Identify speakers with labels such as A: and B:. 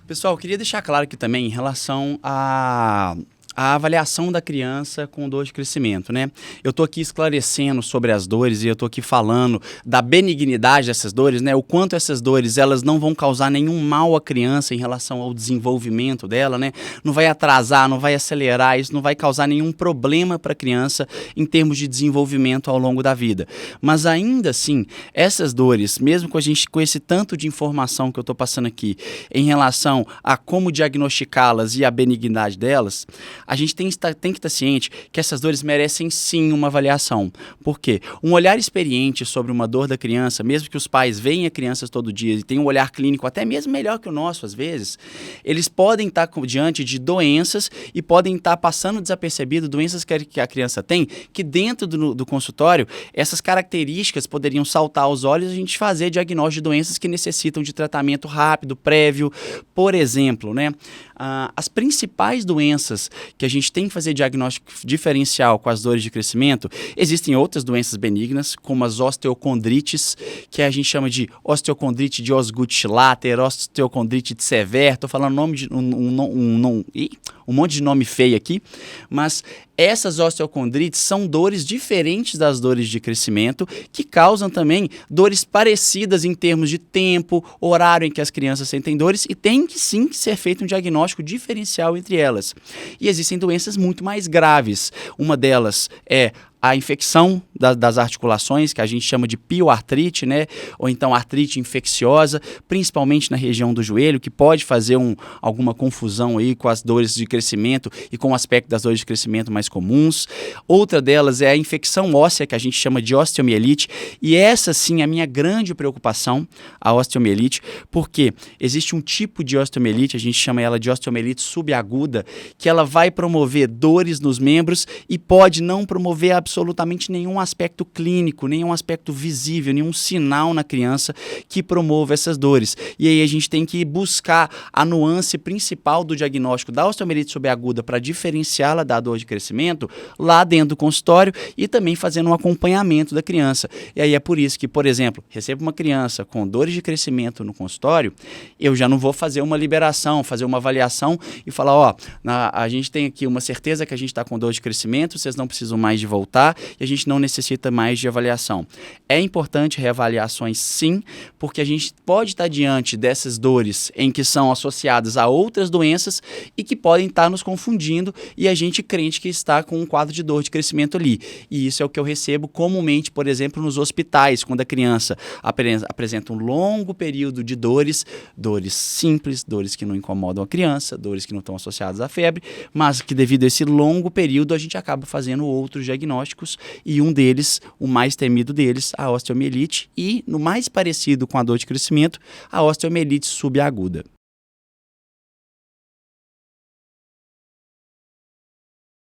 A: Pessoal, eu queria deixar claro aqui também em relação a avaliação da criança com dor de crescimento, né? Eu tô aqui esclarecendo sobre as dores e eu tô aqui falando da benignidade dessas dores, né? O quanto essas dores, elas não vão causar nenhum mal à criança em relação ao desenvolvimento dela, né? Não vai atrasar, não vai acelerar, isso não vai causar nenhum problema para a criança em termos de desenvolvimento ao longo da vida. Mas ainda assim, essas dores, mesmo com esse tanto de informação que eu tô passando aqui em relação a como diagnosticá-las e a benignidade delas, a gente tem que estar ciente que essas dores merecem sim uma avaliação. Por quê? Um olhar experiente sobre uma dor da criança, mesmo que os pais veem a criança todo dia e tenham um olhar clínico até mesmo melhor que o nosso às vezes, eles podem estar diante de doenças e podem estar passando desapercebido doenças que a criança tem, que dentro do consultório, essas características poderiam saltar aos olhos e a gente fazer diagnóstico de doenças que necessitam de tratamento rápido, prévio. Por exemplo, né? As principais doenças que a gente tem que fazer diagnóstico diferencial com as dores de crescimento, existem outras doenças benignas, como as osteocondrites, que a gente chama de osteocondrite de Osgood-Schlatter, osteocondrite de Sever, estou falando um monte de nome feio aqui, mas essas osteocondrites são dores diferentes das dores de crescimento, que causam também dores parecidas em termos de tempo, horário em que as crianças sentem dores, e tem que sim ser feito um diagnóstico diferencial entre elas. E existem doenças muito mais graves. Uma delas é a infecção das articulações, que a gente chama de pioartrite, né? Ou então artrite infecciosa, principalmente na região do joelho, que pode fazer alguma confusão aí com as dores de crescimento e com o aspecto das dores de crescimento mais comuns. Outra delas é a infecção óssea, que a gente chama de osteomielite, e essa sim é a minha grande preocupação, a osteomielite, porque existe um tipo de osteomielite, a gente chama ela de osteomielite subaguda, que ela vai promover dores nos membros e pode não promover absolutamente nenhum aspecto clínico, nenhum aspecto visível, nenhum sinal na criança que promova essas dores. E aí a gente tem que buscar a nuance principal do diagnóstico da osteomielite subaguda para diferenciá-la da dor de crescimento lá dentro do consultório e também fazendo um acompanhamento da criança. E aí é por isso que, por exemplo, recebo uma criança com dores de crescimento no consultório, eu já não vou fazer uma liberação, fazer uma avaliação e falar, ó, a gente tem aqui uma certeza que a gente está com dor de crescimento, vocês não precisam mais de voltar, e a gente não necessita mais de avaliação. É importante reavaliações sim, porque a gente pode estar diante dessas dores em que são associadas a outras doenças e que podem estar nos confundindo e a gente crente que está com um quadro de dor de crescimento ali. E isso é o que eu recebo comumente, por exemplo, nos hospitais, quando a criança apresenta um longo período de dores simples, dores que não incomodam a criança, dores que não estão associadas à febre, mas que devido a esse longo período a gente acaba fazendo outros diagnósticos, e um deles, o mais temido deles, a osteomielite, e no mais parecido com a dor de crescimento, a osteomielite subaguda.